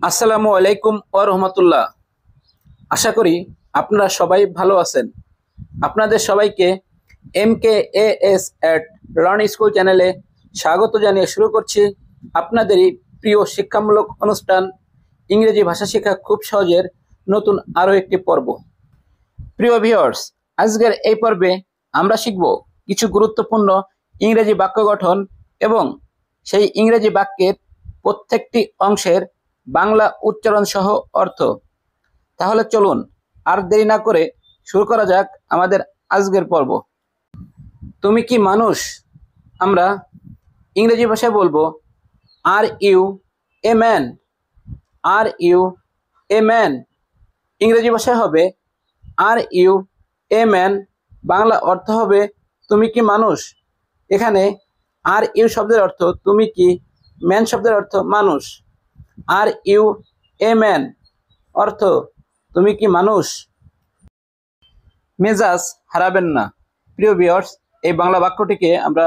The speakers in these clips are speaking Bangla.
আসসালামু আলাইকুম ওয়া রাহমাতুল্লাহ। আশা করি আপনারা সবাই ভালো আছেন। আপনাদের সবাইকে MKAS এট লার্ন স্কুল চ্যানেলে স্বাগত জানিয়ে শুরু করছি আপনাদেরই প্রিয় শিক্ষামূলক অনুষ্ঠান ইংরেজি ভাষা শেখা খুব সহজের নতুন আরও একটি পর্ব। প্রিয় ভিউয়ার্স, আজকের এই পর্বে আমরা শিখব কিছু গুরুত্বপূর্ণ ইংরেজি বাক্য গঠন এবং সেই ইংরেজি বাক্যের প্রত্যেকটি অংশের বাংলা উচ্চারণ সহ অর্থ। তাহলে চলুন আর দেরি না করে শুরু করা যাক আমাদের আজকের পর্ব। তুমি কি মানুষ? আমরা ইংরেজি ভাষায় বলবো are you a man. Are you a man ইংরেজি ভাষায় হবে আর ইউ এ ম্যান। বাংলা অর্থ হবে তুমি কি মানুষ। এখানে আর ইউ শব্দের অর্থ তুমি কি, ম্যান শব্দের অর্থ মানুষ। আর ইউ এ ম্যান অর্থ তুমি কি মানুষ। মেজাজ হারাবেন না। প্রিয় ভিউয়ার্স, এই বাংলা বাক্যটিকে আমরা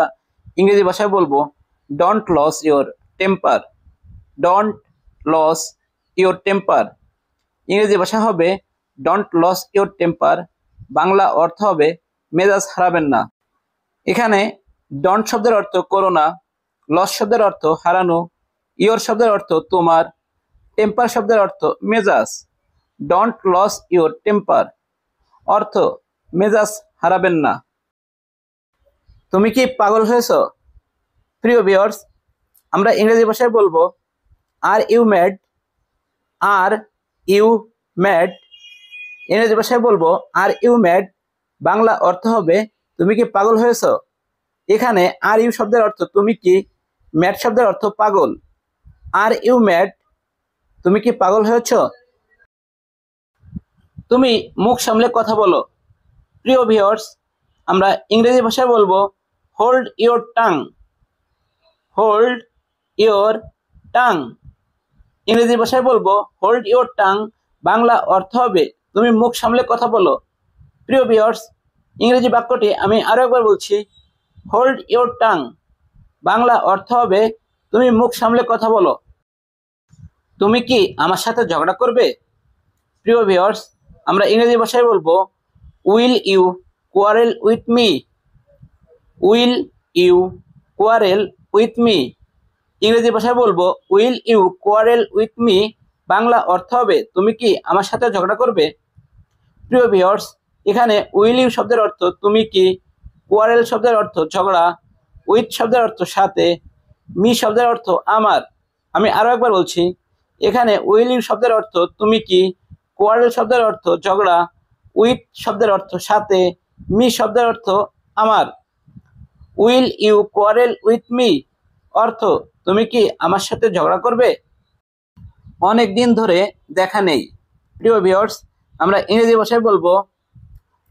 ইংরেজি ভাষায় বলবো don't lose your temper. Don't lose your temper ইংরেজি ভাষা হবে ডোন্ট লস ইওর টেম্পার। বাংলা অর্থ হবে মেজাজ হারাবেন না। এখানে ডন্ট শব্দের অর্থ করো না, লস শব্দের অর্থ হারানো, ইওর শব্দের অর্থ তোমার, টেম্পার শব্দের অর্থ মেজাজ। ডন্ট লস ইওর টেম্পার অর্থ মেজাজ হারাবেন না। তুমি কি পাগল হয়েছ? প্রিয় ভিউয়ার্স, আমরা ইংরেজি ভাষায় বলবো are you mad. Are you mad ইংরেজি ভাষায় বলবো আর ইউ ম্যাড। বাংলা অর্থ হবে তুমি কি পাগল হয়েছ। এখানে আর ইউ শব্দের অর্থ তুমি কি, ম্যাড শব্দের অর্থ পাগল। আর ইউ ম্যাড তুমি কি পাগল হয়েছ। তুমি মুখ সামলে কথা বলো। প্রিয় ভিউয়ার্স, আমরা ইংরেজি ভাষায় বলবো hold your tongue. Hold your tongue ইংরেজি ভাষায় বলবো হোল্ড ইওর টাং। বাংলা অর্থ হবে তুমি মুখ সামলে কথা বলো। প্রিয় ভিউয়ার্স, ইংরেজি বাক্যটি আমি আরো একবার বলছি, হোল্ড ইওর টাং। বাংলা অর্থ হবে তুমি মুখ সামলে কথা বলো। তুমি কি আমার সাথে ঝগড়া করবে? প্রিয় ভিউয়ার্স, আমরা ইংরেজি ভাষায় বলবো will you quarrel with me. Will you quarrel with me ইংরেজি ভাষায় বলবো will you quarrel with me. বাংলা অর্থ হবে তুমি কি আমার সাথে ঝগড়া করবে। প্রিয় ভিউয়ার্স, এখানে উইল ইউ শব্দের অর্থ তুমি কি, কোয়ারেল শব্দের অর্থ ঝগড়া, উইথ শব্দের অর্থ সাথে, মি শব্দের অর্থ আমার। আমি আরো একবার বলছি, এখানে উইল ইউ শব্দের অর্থ তুমি কি, কোয়ারেল শব্দের অর্থ ঝগড়া, উইথ শব্দের অর্থ সাথে, মি শব্দের অর্থ আমার। Will you quarrel with me অর্থ তুমি কি আমার সাথে ঝগড়া করবে। অনেক দিন ধরে দেখা নেই। প্রিয় ভিউয়ার্স, আমরা ইংরেজি ভাষায় বলবো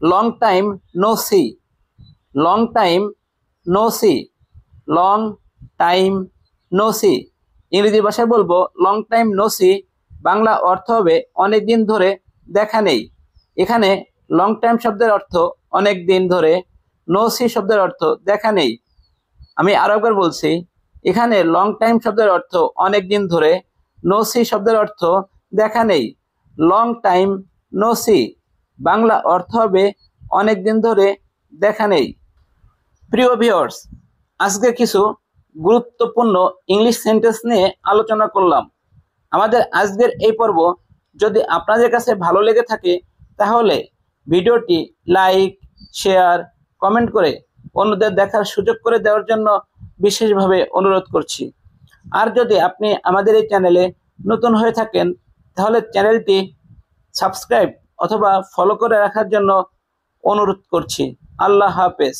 long time no see. Long time no see. Long time no see ইংরেজি ভাষায় বলবো লং টাইম নো সি। বাংলা অর্থ হবে অনেক দিন ধরে দেখা নেই। এখানে লং টাইম শব্দের অর্থ অনেক দিন ধরে, নো সি শব্দের অর্থ দেখা নেই। আমি আরো একবার বলছি, এখানে লং টাইম শব্দের অর্থ অনেক দিন ধরে, নো সি শব্দের অর্থ দেখা নেই। লং টাইম নো সি বাংলা অর্থ হবে অনেক দিন ধরে দেখা নেই। প্রিয় ভিউয়ার্স, আজকে কিছু গুরুত্বপূর্ণ ইংলিশ সেন্টেন্স নিয়ে আলোচনা করলাম। আমাদের আজকের এই পর্ব যদি আপনাদের কাছে ভালো লেগে থাকে তাহলে ভিডিওটি লাইক, শেয়ার, কমেন্ট করে অন্যদের দেখার সুযোগ করে দেওয়ার জন্য বিশেষভাবে অনুরোধ করছি। আর যদি আপনি আমাদের এই চ্যানেলে নতুন হয়ে থাকেন তাহলে চ্যানেলটি সাবস্ক্রাইব অথবা ফলো করে রাখার জন্য অনুরোধ করছি। আল্লাহ হাফেজ।